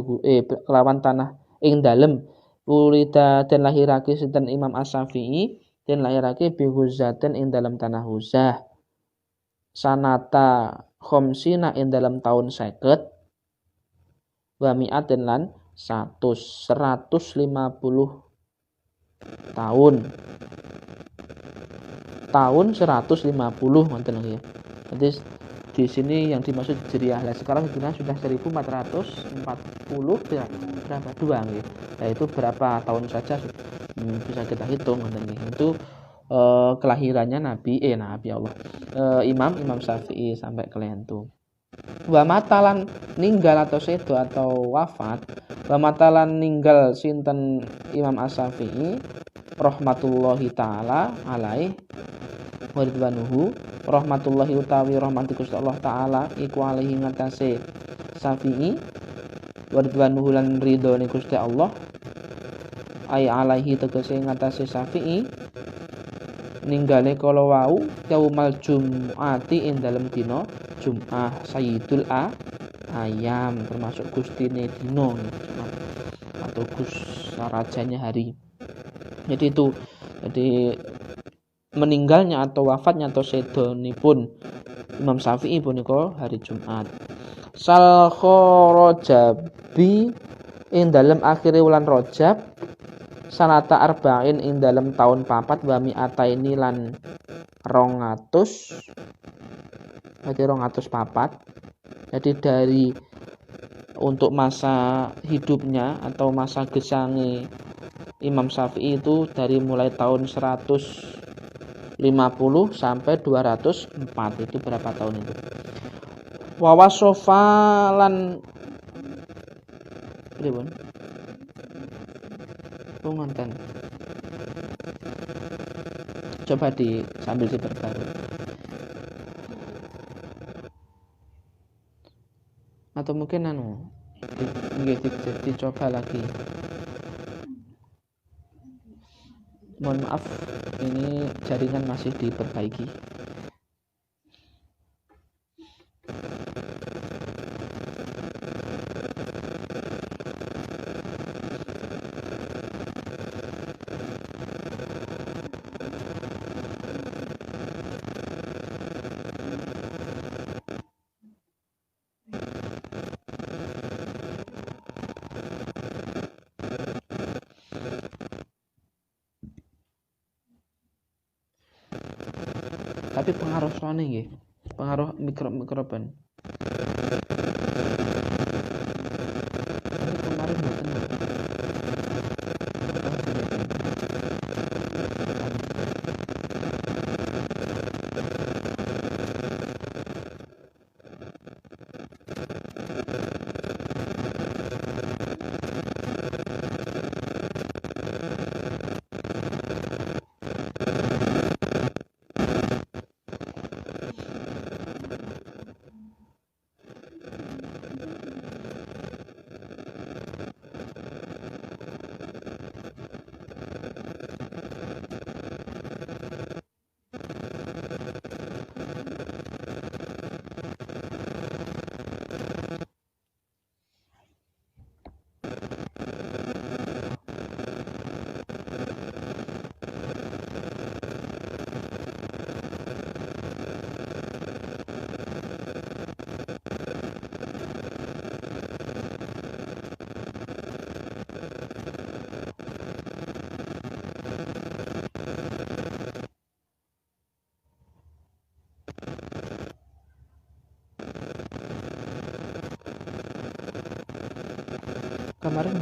kelawan tanah ing dalem. Ulida den lahirake sinten Imam As-Syafi'i, den lahirake bi Gusatin ing dalem tanah Huzah. Sanata khamsina ing dalem taun 50, wa mi'atin lan 150 tahun 150 ngoten nggih. Jadi di sini yang dimaksud Hijriah. Lah sekarang Hijriah sudah 1440 berapa dua nggih. Nah itu berapa tahun saja bisa kita hitung ngoten nggih. Itu kelahirannya Nabi Allah. Imam Syafi'i sampai kelentu. Wa matalan ninggal atau sedo atau wafat. Wa matalan ninggal sinten Imam As-Syafi'i rahmatullahi taala alaih wa ridwanuhu. Rahmatullahi utawi rahmati Gusti Allah taala iku alaihi ngatasé Syafi'i, wa ridwanuhu lan ridhone Gusti Allah ai alaihi tegese ngatasé Syafi'i ninggale kala wau yaumal jum'ati ing dalem dina Jum'ah Sayyidul Ayam, termasuk gustine dina atau rajanya hari. Jadi itu meninggalnya atau wafatnya atau sedonipun Imam Syafi'i punika hari Jumat. Sal Rajabi ing dalem akhire wulan Rajab, sanata arba'in ing dalem taun 4 wa mi'ataini lan 200. Berarti 204. Jadi dari untuk masa hidupnya atau masa gesangi Imam Syafi'i itu dari mulai tahun 150 sampai 204. Itu berapa tahun itu? Wawasofalan pripun? Ngonten. Coba sambil diperbarui. Atau mungkin dicoba lagi. Mohon maaf, ini jaringan masih diperbaiki. Tapi pengaruh suara nggih, pengaruh mikrofon. Tapi kemarin mboten. Kemarin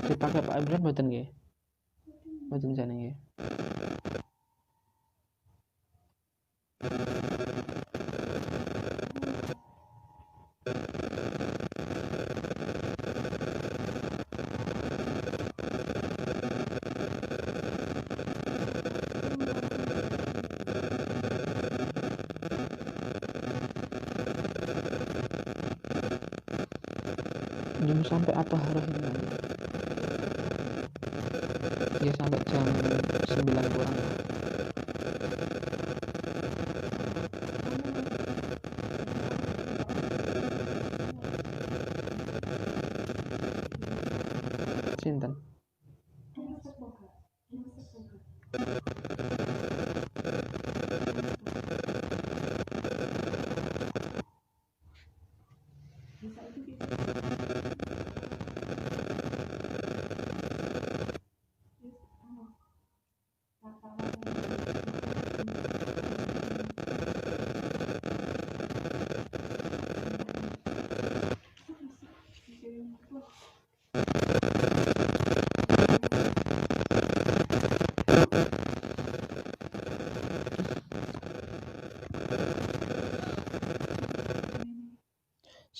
dipakai Pak Imran mboten nggih? Mboten jane nggih. Jam sampai apa harus ini? Ya sampai jam 9 kurang. Sinten?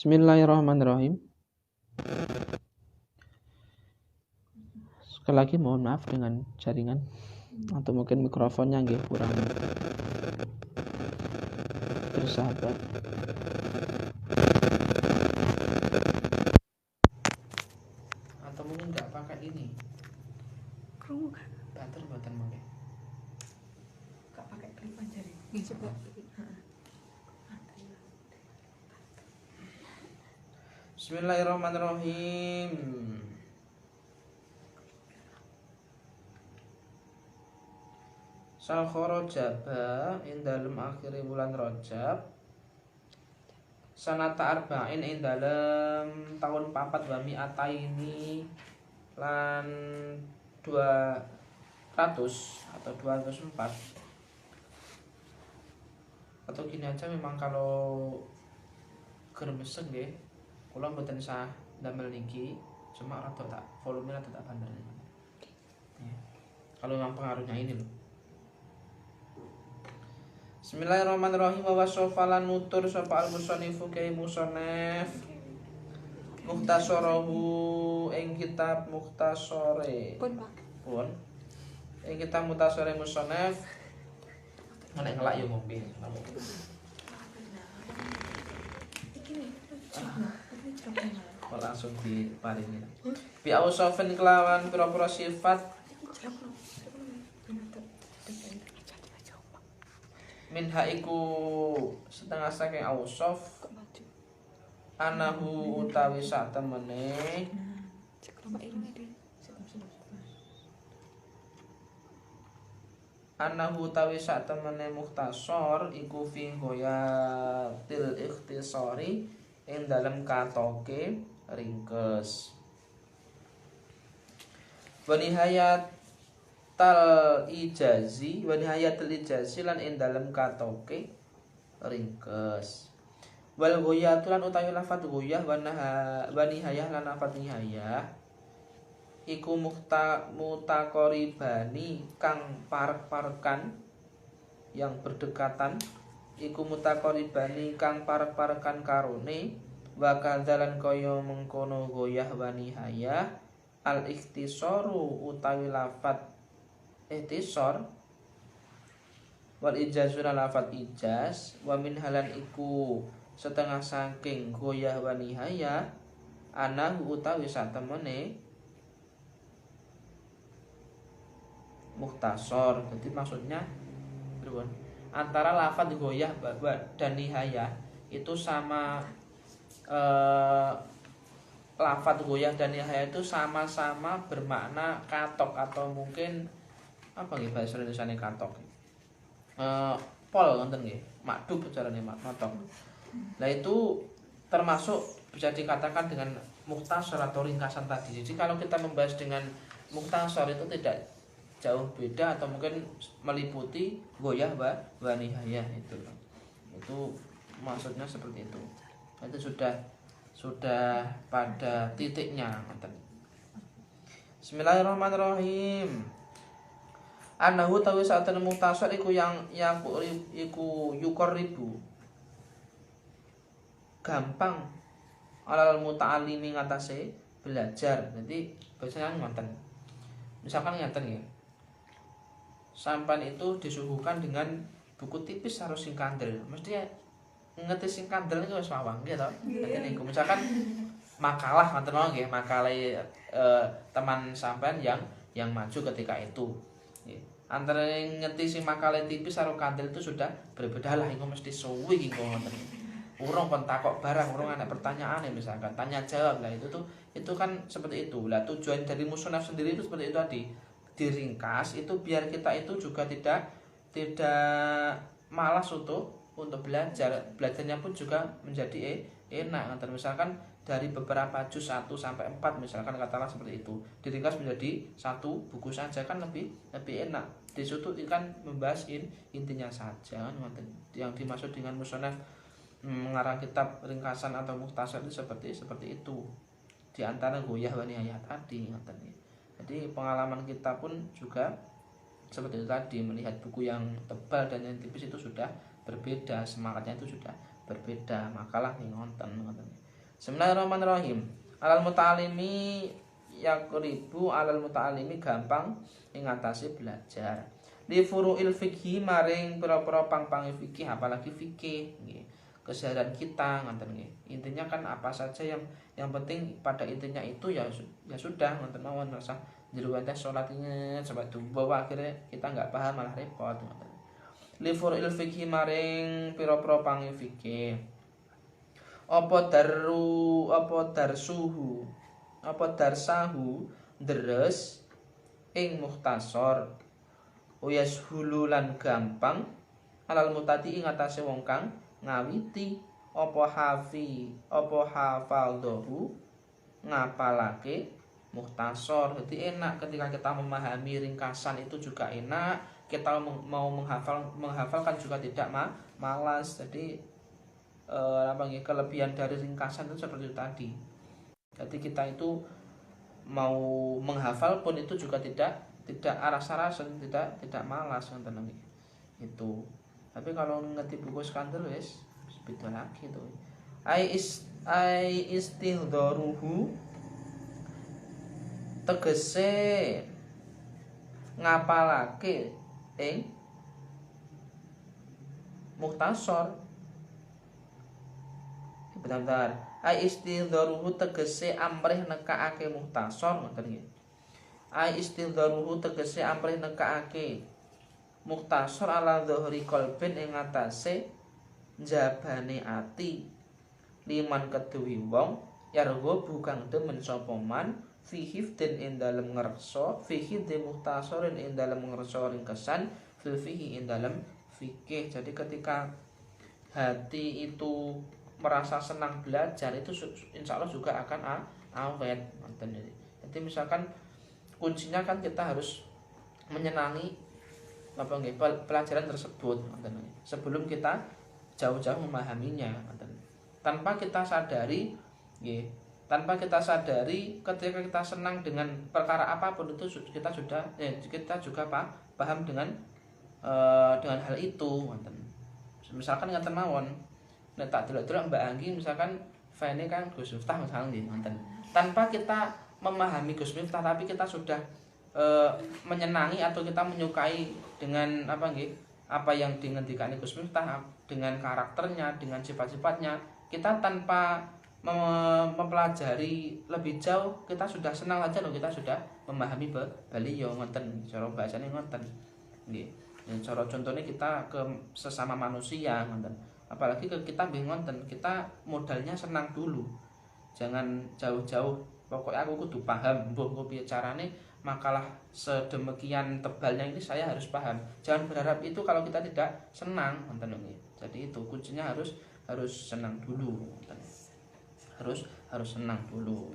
Bismillahirrahmanirrahim. Sekali lagi mohon maaf dengan jaringan atau mungkin mikrofonnya nggih kurang bersahabat. Atau mungkin nggak pakai ini. Krungu kan? Bater mboten mangke. Gak pakai klip aja deh. Nggih coba. Bismillahirrahmanirrahim. Sal kharajaba ing dalem akhire wulan Rajab. Sanata arba'in ing dalem tahun 4 wa mi'ataini lan 200 atau 204. Atau gini aja, memang kalau germesek nggih kula mboten sah ndamel niki, cuma rada tak volume rada tak banter ya. Kalau memang pengaruhnya ini loh. Bismillahirrahmanirrahim. Wa wasofalan nutur sapa al-musannifu kai musannaf mukhtasarahu ing kitab mukhtasare Pun Pak. pun ing kitab mukhtasare musannaf nek ngelak yo ngombe. Iki nih, ini coba Kok langsung diparingi. Bi ausofin kelawan pira-pira sifat minha iku setengah saking ausof anahu utawi sak temene anahu utawi sak temene mukhtasar iku fi ghayatil ikhtisari ing dalem katoke ringkes wa nihayatul ijazi lan ing dalem katoke ringkes wal ghayatu lan utawi lafadz ghayah wa nihayah lan lafadz nihayah iku mutaqaribani kang parek-parekan yang berdekatan iku mutaqaribani kang parek-parekan karone wa kadzalan kaya mengkono ghayah wa nihayah al ikhtisaru utawi lafadz ikhtisar wal ijazu lan lafadz ijaz wa min halan iku setengah saking ghayah wa nihayah anahu utawi satemene mukhtasar. Jadi maksudnya antara lafadz ghayah dan nihayah itu sama lafadz ghayah dan nihayah itu sama-sama bermakna katok atau mungkin apa nggih bahasa Indonesiane katok. Pol ngoten nggih, makdub carane matok. Nah itu termasuk bisa dikatakan dengan mukhtasar atau ringkasan tadi. Jadi kalau kita membahas dengan mukhtasar itu tidak jauh beda atau mungkin meliputi ghayah wa nihayah itu. Itu maksudnya seperti itu. Itu sudah pada titiknya. Bismillahirrahmanirrahim. Anahu tawi sa'atan mukhtasar iku iku yuqarribu gampang alal muta'allimi ngatasé belajar. Jadi biasanya ngoten. Misalkan ngeten ya. Sampan itu disuguhkan dengan buku tipis harus sing kandel. Mesti ngerti sing kandel niku wis mawang nggih to. Dadi niku misalkan makalah ngoten mawon nggih, makalah teman sampean yang maju ketika itu. Antara ngerti sing makalah tipis karo kandel itu sudah berbeda lah, iku mesti suwi iki ngoten. Urung kon takok barang, urung ana pertanyaan ya misalkan tanya jawab lah itu kan seperti itu. Lah tujuan dari musonaf sendiri itu seperti itu tadi. Diringkas itu biar kita itu juga tidak malas untuk belajarnya pun juga menjadi enak. Misalkan dari beberapa juz 1 sampai 4 misalkan katakanlah seperti itu diringkas menjadi satu buku saja kan lebih enak. Di situ kan membahas intinya saja kan yang dimaksud dengan musonaf mengarang kitab ringkasan atau mukhtasar itu seperti itu di antara ghayah wa nihayah tadi Jadi pengalaman kita pun juga seperti itu tadi, melihat buku yang tebal dan yang tipis itu sudah berbeda, semangatnya itu sudah berbeda, makalah nih ngonten. Bismillahirrahmanirrahim. Alal muta'alimi yaqribu alal muta'alimi gampang ngatasi belajar. Li furu'il fikhi maring pira-pira pang-pange fikih, apalagi fikih nggih. Keseharian kita ngonten nggih. Intinya kan apa saja yang penting pada intinya itu ya sudah ngonten mawon rasa jero teh salat inget sampai bahwa akhirnya kita enggak paham malah repot ngonten. Li furu'il fikhi maring pira-pira pange fikih. Apa darsahu deres ing mukhtasar uyas hululan gampang alal mutati ing atase wong kang ngawiti apa hafaldhahu ngapalake mukhtasar. Jadi enak ketika kita memahami ringkasan itu juga enak, kita mau menghafalkan juga tidak malas. Jadi kelebihan dari ringkasan itu seperti itu tadi. Jadi kita itu mau menghafal pun itu juga tidak aras-arasan, tidak malas nonton itu. Tapi kalau ngerti buku skandal wes beda lagi tuh. Ai istihdharuhu tegese ngapalake mukhtasar. Bentar. Ai istidharuhu tegese amrih nekake mukhtasar ngoten nggih. Ai istidharuhu tegese amrih nekake mukhtasar ala dhahri qalbin ing atase jabane ati liman keduwi wong yargo kang demen sapa man fihi den ing dalem ngersa fihi de mukhtasarin ing dalem ngersa ringkesan fil fihi ing dalem fikih. Jadi ketika hati itu merasa senang belajar itu insya Allah juga akan awet. Jadi misalkan kuncinya kan kita harus menyenangi pelajaran tersebut sebelum kita jauh-jauh memahaminya. Tanpa kita sadari, ketika kita senang dengan perkara apapun itu kita juga paham dengan hal itu. Misalkan ngaten mawon, nek tak delok-delok Mbak Anggi misalkan fane kan Gus Miftah misalnya tanpa kita memahami Gus Miftah tapi kita sudah menyenangi atau kita menyukai dengan apa yang dingendikane Gus Miftah, dengan karakternya, dengan sifat-sifatnya, kita tanpa mempelajari lebih jauh kita sudah senang aja loh, kita sudah memahami beliau ngoten, cara bahasane ngoten nggih. Cara contohnya kita ke sesama manusia ngoten. Apalagi ke kita ngonten, kita modalnya senang dulu. Jangan jauh-jauh, pokoknya aku kudu paham mbuh piye carane makalah sedemikian tebalnya ini saya harus paham. Jangan berharap itu kalau kita tidak senang ngoten nggih. Jadi itu kuncinya harus senang dulu ngoten. Harus senang dulu.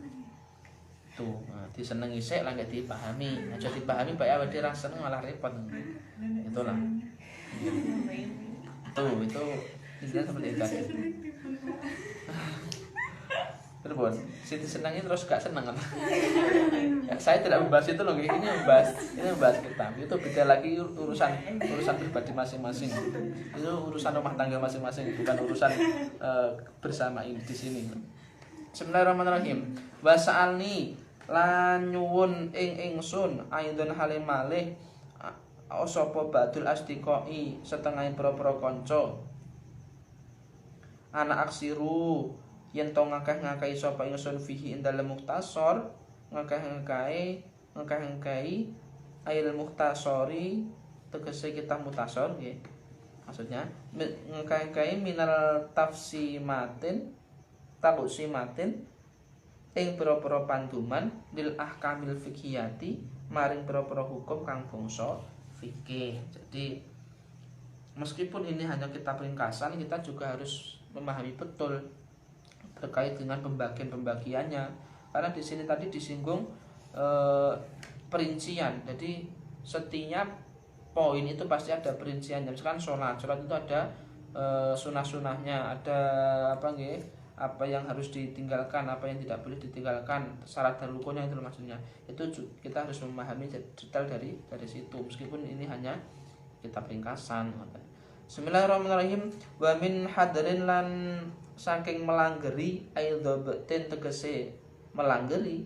Tuh, disenengi sik lah gak dipahami. Aja dipahami bae awake dhewe ra seneng malah repot. Itulah. Tuh, itu intinya seperti itu tadi. Terus si disenangi terus gak seneng kan? Ya, saya tidak membahas itu loh, ini membahas kitab. Itu beda lagi urusan pribadi masing-masing. Itu urusan rumah tangga masing-masing, bukan urusan bersama ini di sini. Bismillahirrahmanirrahim. Wasa'alni lan nyuwun ingsun aidon halim malih sapa badul asdiqai setengah pro kanca anak aksiru yen to ngakeh-ngakehi sapa ingsun fihi ing dalem mukhtasar ngakeh-ngakehi ail mukhtasari tegese kitab mukhtasar nggih. Maksudnya ngakeh-ngakehi minal tafsimatin ing pira-pira panduman lil ahkamil fiqhiyati maring pira-pira hukum kang bangsa fikih. Jadi meskipun ini hanya kitab ringkasan, kita juga harus memahami betul terkait dengan pembagian-pembagiannya. Karena di sini tadi disinggung perincian. Jadi setiap poin itu pasti ada perinciannya. Misalkan sholat itu ada sunah-sunahnya, ada apa yang harus ditinggalkan, apa yang tidak boleh ditinggalkan, syarat dan rukunnya itu maksudnya. Itu kita harus memahami detail dari situ meskipun ini hanya kitab ringkasan. Bismillahirrahmanirrahim. Wa min hadrin lan saking melanggeri aidhabatin tegese melanggeri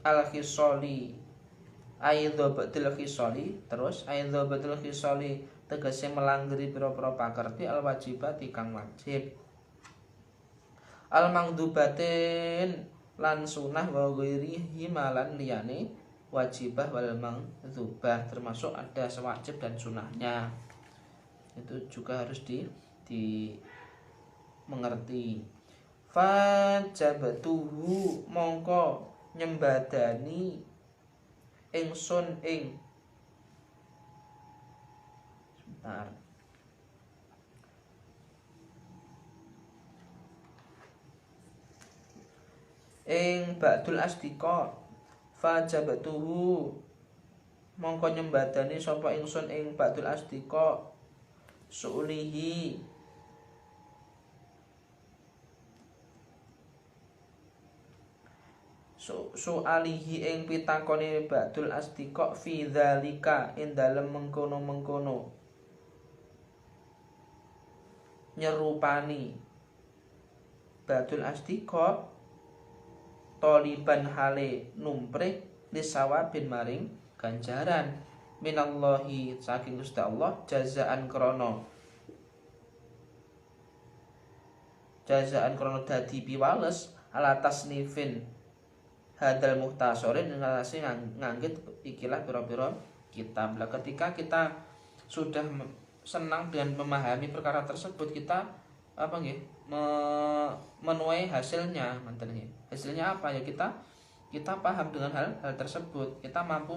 al-khisali aidhabatil khisali terus aidhabatil khisali tegese melanggeri pira-pira pakerti al-wajibati kang wajib al-mangdubatin lan sunah wa ghairihi malan liyane wajibah wal mangdubah, termasuk ada sewajib dan sunahnya. Itu juga harus mengerti. Fajabatuhu mongko nyembadani ingsun ing sebentar ing ba'dul asdiqa fajabatuhu mongko nyembadani sapa ingsun ing ba'dul asdiqa su'lihi su'alihi ing pitakone ba'dul asdiqa fi dzalika ing dalem mengkono-mengkono nyerupani ba'dul asdiqa toliban hale numprih lisawabin maring ganjaran minallahi saking Gusti Allah jazaan krana jazaan krono dadi piwales ala tasnifin hadal muhtasorin ngasih nganggit ikilah pira-pira kitab. Lah ketika kita sudah senang dengan memahami perkara tersebut, kita apa nggih menuai hasilnya, manten nggih. Hasilnya apa ya, kita paham dengan hal tersebut, kita mampu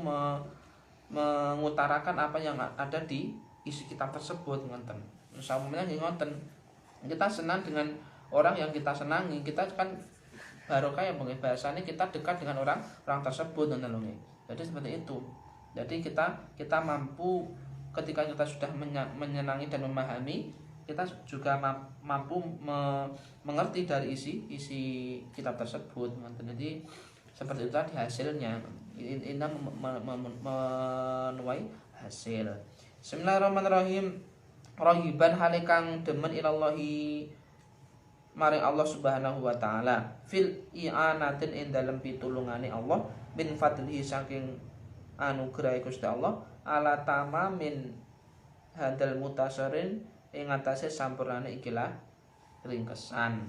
mengutarakan apa yang ada di isi kitab tersebut, ngoten. Umpamanya nggih ngoten, kita senang dengan orang yang kita senangi, kita kan barokah ya mungkin bahasanya kita dekat dengan orang tersebut, ngoten lho nggih. Jadi seperti itu. Jadi kita mampu ketika kita sudah menyenangi dan memahami, kita juga mampu mengerti dari isi kitab tersebut. Jadi seperti itu tadi hasilnya, indah menuai hasil. Bismillahirrahmanirrahim. Rahiban halikang demen ilallahi maring Allah Subhanahu wa taala fil i'anatin ing dalem pitulungane Allah min fadlihi saking anugerah Gusti Allah ala tamamin hadal mutasarin ing atase sampurnane ikilah ringkesan.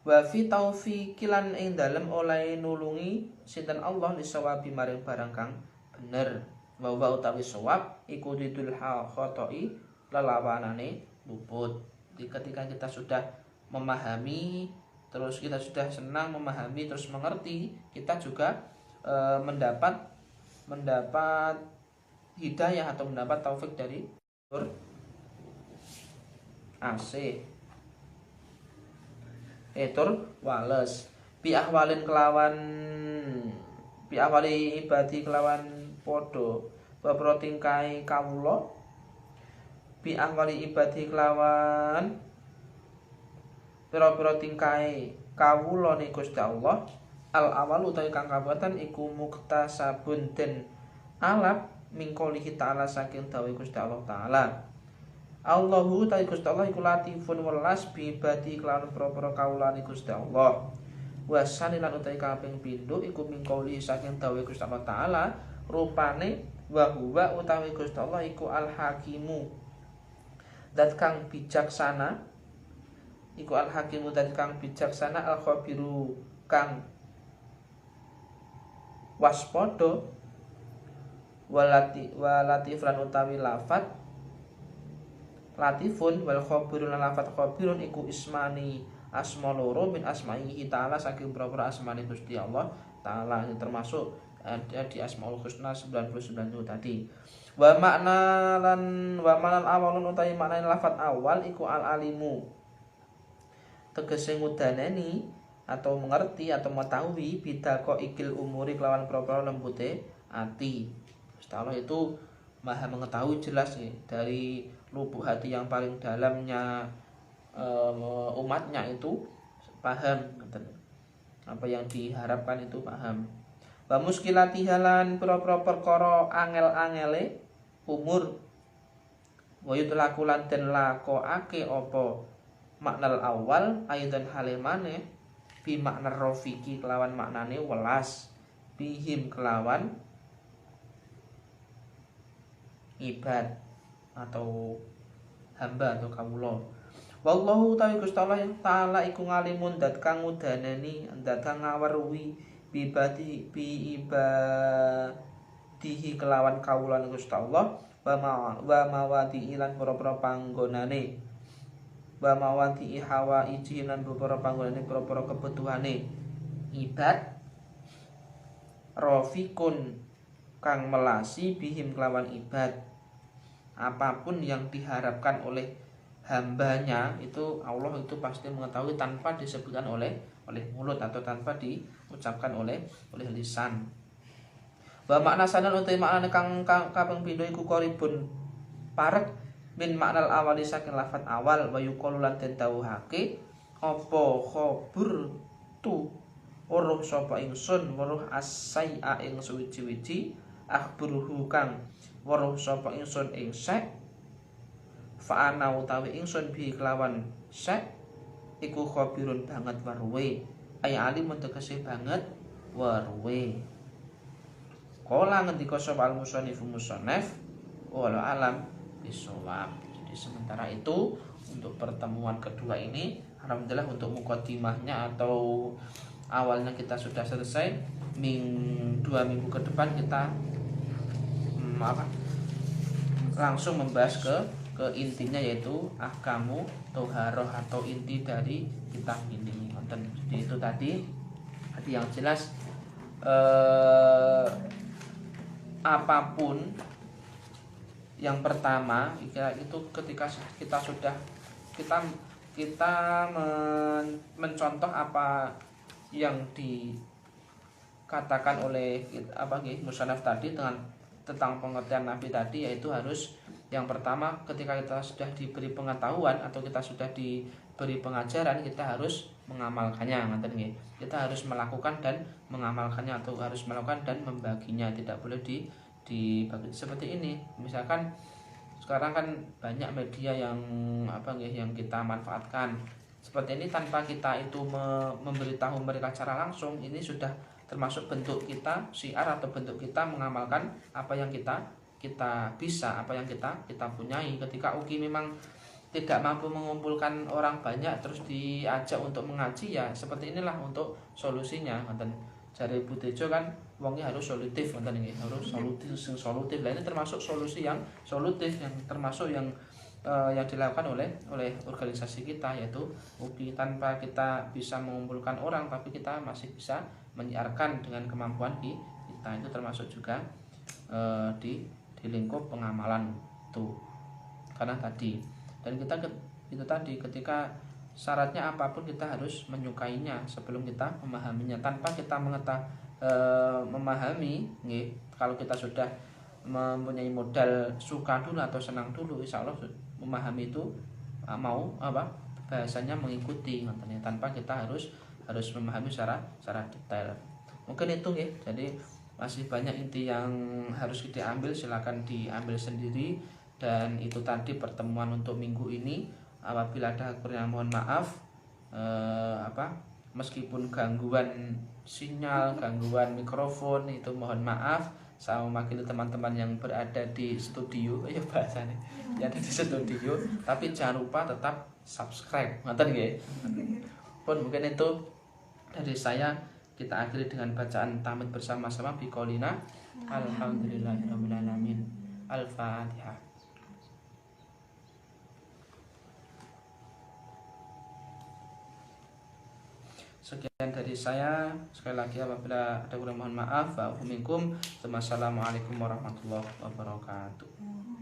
Wa fi taufiqilan ing dalem oleh nulungi sinten Allah lisawabi maring barang kang bener. Wa utawi sawab iku didul khata'i lelawanane luput. Jadi ketika kita sudah memahami, terus kita sudah senang memahami, terus mengerti, kita juga mendapat hidayah atau mendapat taufik dari asih tur wales bi ahwalin kelawan bi ahwali ibadi kelawan podo babro tingkai kawula bi ahwali ibadi kelawan pira-pira tingkai kawula ni Gusti Allah. Al awal utawi kang kabatan iku muktasabun den alap mingkolihi ta'ala saking dawuh Gusti Allah taala. Allahu ta'ala Gusti Allah iku latifun welas bi ibadi kelawan pira-pira kawulane Gusti Allah. Wasani lan utawi kaping pindho iku mingkolihi saking dawuh Gusti Allah taala rupane wa huwa utawi Gusti Allah iku al hakimu dat kang bijaksana, iku al hakimu dat kang bijaksana al khabiru kang waspada walatifran utawi lafat latifun wal khabirun lafat khabirun iku ismani asma loro min asma'ihi ta'ala saking berapa asmane Gusti Allah taala, yang termasuk ada di Asmaul Husna 99 itu tadi. Wa maknal awalun utawi maknane lafat awal iku al alimu tegese ngudaneni atau mengerti atau mengetahui bidako ikil umuri kelawan propro lembute ati. Gusti Allah itu maha mengetahui jelas nih dari lubuk hati yang paling dalamnya umatnya itu paham apa yang diharapkan itu paham. Wa muskilatihalan propro perkara angel-angele umur wa yutlakulan den lakoake apa maknal awal aydan halimane bi makna rofiki kelawan maknane welas bihim kelawan ibad atau hamba atau kawula. Wallahu ta'ala Gusti Allah yang taala iku ngalimun dat kang ngudaneni dat kang ngaweruhi bi ibadihi kelawan kawulan Gusti Allah wa mawadi ilan pira-pira panggonane wa mawadi hawa ijinan pira-pira panggonane pira-pira kebutuhane ibad rofikun kang melasi bihim kelawan ibad. Apapun yang diharapkan oleh hambanya itu Allah itu pasti mengetahui tanpa disebutkan oleh mulut atau tanpa diucapkan oleh lisan. Wa makna sanan utai makna kang kaping pindho iku qaribun parek min maknal awali saking lafat awal wa yuqalu lan den dawuhake apa khabur tu weruh sapa ingsun weruh as-sai'a ing suwiji-wiji akhburuhu kang weruh sapa ingsun ing sek fa ana utawi ingsun bi kelawan sek iku khabirun banget warwe ay alim tegese banget warwe. Kala ngendika sapa al-musannif musannaf wala alam bisawab. Jadi sementara itu untuk pertemuan kedua ini. Alhamdulillah untuk mukaddimahnya atau awalnya kita sudah selesai. 2 minggu ke depan kita langsung membahas ke intinya, yaitu ahkamu toharoh atau inti dari kitab ini. Jadi itu tadi yang jelas apapun yang pertama itu ketika kita sudah mencontoh apa yang dikatakan oleh musannaf tadi tentang pengertian Nabi tadi, yaitu harus yang pertama ketika kita sudah diberi pengetahuan atau kita sudah diberi pengajaran, kita harus mengamalkannya. Kita harus melakukan dan mengamalkannya, atau harus melakukan dan membaginya, tidak boleh dibagi seperti ini. Misalkan sekarang kan banyak media yang kita manfaatkan seperti ini, tanpa kita itu memberitahu mereka secara langsung, ini sudah termasuk bentuk kita syiar atau bentuk kita mengamalkan apa yang kita bisa, apa yang kita punyai. Ketika Uki memang tidak mampu mengumpulkan orang banyak terus diajak untuk mengaji, ya seperti inilah untuk solusinya. Jari Bu Tejo kan wongnya harus solutif, harus solutif. Lah ini termasuk solusi yang solutif, yang termasuk yang dilakukan oleh organisasi kita, yaitu UPI. Tanpa kita bisa mengumpulkan orang, tapi kita masih bisa menyiarkan dengan kemampuan kita, itu termasuk juga di lingkup pengamalan itu. Karena tadi dan kita itu tadi, ketika syaratnya apapun kita harus menyukainya sebelum kita memahaminya. Tanpa kita memahami, kalau kita sudah mempunyai modal suka dulu atau senang dulu, insya Allah memahami itu bahasanya mengikuti, tanpa kita harus memahami secara detail. Mungkin itu jadi masih banyak inti yang harus diambil, silakan diambil sendiri. Dan itu tadi pertemuan untuk minggu ini. Apabila ada kekurangan mohon maaf, meskipun gangguan sinyal, gangguan mikrofon, itu mohon maaf. Saya mewakili teman-teman yang berada di studio, bahasanya yang ada di studio, tapi jangan lupa tetap subscribe, pun mungkin itu dari saya. Kita akhiri dengan bacaan tamid bersama-sama biqaulina alhamdulillahirabbil alamin. Al-Fatihah. Sekian dari saya. Sekali lagi apabila ada kurang mohon maaf. Wa minkum. Wassalamualaikum warahmatullahi wabarakatuh.